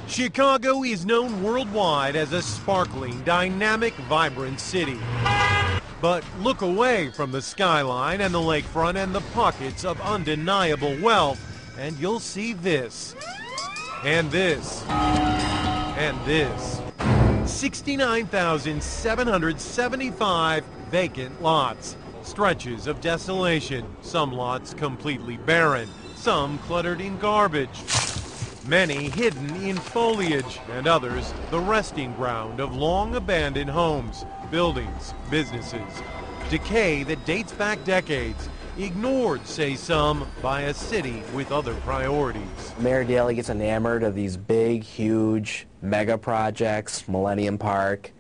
Chicago is known worldwide as a sparkling, dynamic, vibrant city. But look away from the skyline and the lakefront and the pockets of undeniable wealth, and you'll see this, and this, and this. 69,775 vacant lots. Stretches of desolation, some lots completely barren, some cluttered in garbage. Many hidden in foliage, and others the resting ground of long abandoned homes, buildings, businesses. Decay that dates back decades, ignored, say some, by a city with other priorities. Mayor Daley gets enamored of these big, huge mega projects, Millennium Park,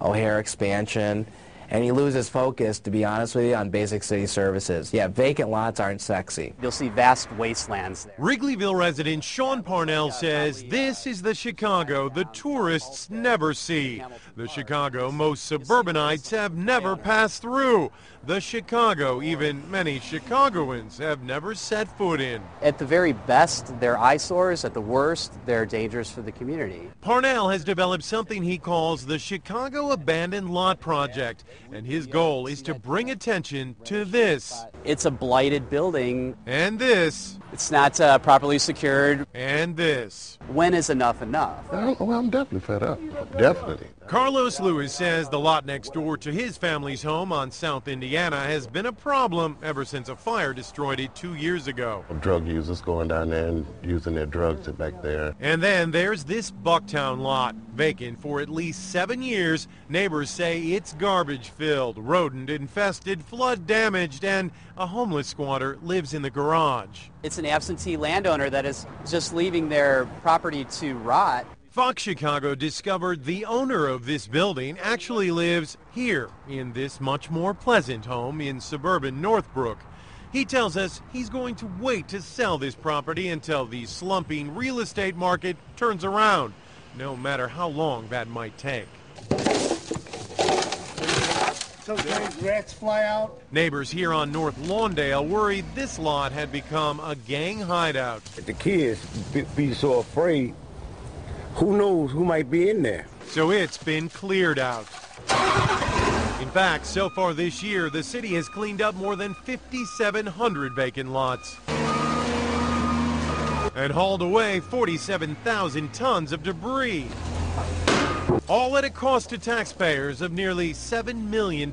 O'Hare expansion, and he loses focus, to be honest with you, on basic city services. Yeah, vacant lots aren't sexy. You'll see vast wastelands there. Wrigleyville resident Sean Parnell says this is the Chicago the tourists never see. The Chicago most suburbanites have never passed through. The Chicago even many Chicagoans have never set foot in. At the very best, they're eyesores. At the worst, they're dangerous for the community. Parnell has developed something he calls the Chicago Abandoned Lot Project, and his goal is to bring attention to this. It's a blighted building. And this. It's not properly secured. And this. When is enough enough? Well, I'm definitely fed up. Definitely. Carlos Lewis says the lot next door to his family's home on South Indiana has been a problem ever since a fire destroyed it 2 years ago. Drug users going down there and using their drugs back there. And then there's this Bucktown lot, vacant for at least 7 years. Neighbors say it's garbage-filled, rodent-infested, flood-damaged, and a homeless squatter lives in the garage. It's an absentee landowner that is just leaving their property to rot. Fox Chicago discovered the owner of this building actually lives here in this much more pleasant home in suburban Northbrook. He tells us he's going to wait to sell this property until the slumping real estate market turns around, no matter how long that might take. So rats fly out. Neighbors here on North Lawndale worried this lot had become a gang hideout. The kids be so afraid. Who knows who might be in there? So it's been cleared out. In fact, so far this year, the city has cleaned up more than 5,700 vacant lots and hauled away 47,000 tons of debris, all at a cost to taxpayers of nearly $7 million.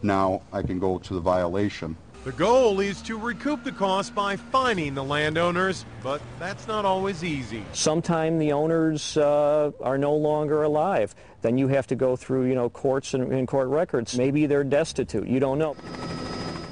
Now I can go to the violation. The goal is to recoup the cost by fining the landowners, but that's not always easy. Sometime the owners are no longer alive. Then you have to go through, courts and court records. Maybe they're destitute. You don't know.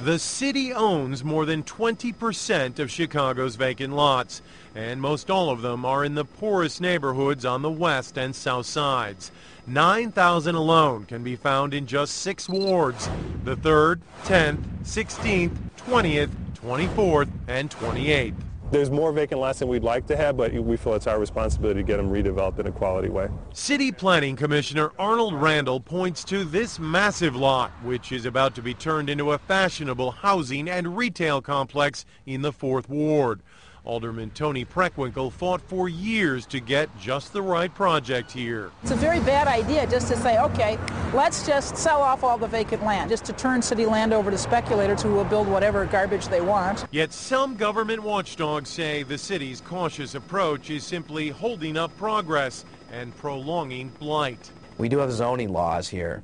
The city owns more than 20% of Chicago's vacant lots, and most all of them are in the poorest neighborhoods on the west and south sides. 9,000 alone can be found in just 6 wards: the 3rd, 10th, 16th, 20th, 24th, and 28th. There's more vacant lots than we'd like to have, but we feel it's our responsibility to get them redeveloped in a quality way. City Planning Commissioner Arnold Randall points to this massive lot, which is about to be turned into a fashionable housing and retail complex in the 4th Ward. Alderman Tony Preckwinkle fought for years to get just the right project here. It's a very bad idea just to say, okay, let's just sell off all the vacant land, just to turn city land over to speculators who will build whatever garbage they want. Yet some government watchdogs say the city's cautious approach is simply holding up progress and prolonging blight. We do have zoning laws here,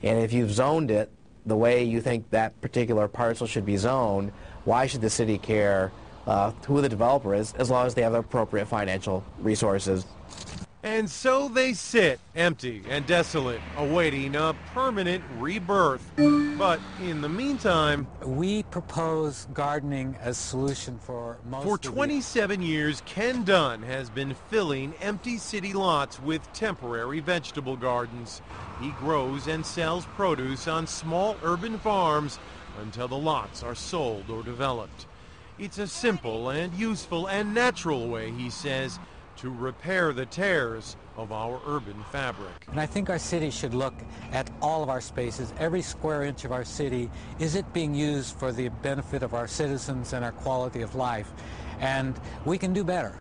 and if you've zoned it the way you think that particular parcel should be zoned, why should the city care who the developer is, as long as they have the appropriate financial resources? And so they sit, empty and desolate, awaiting a permanent rebirth. But in the meantime, we propose gardening as solution for most for 27 years, Ken Dunn has been filling empty city lots with temporary vegetable gardens. He grows and sells produce on small urban farms until the lots are sold or developed. It's a simple and useful and natural way, he says, to repair the tears of our urban fabric. And I think our city should look at all of our spaces, every square inch of our city. Is it being used for the benefit of our citizens and our quality of life? And we can do better.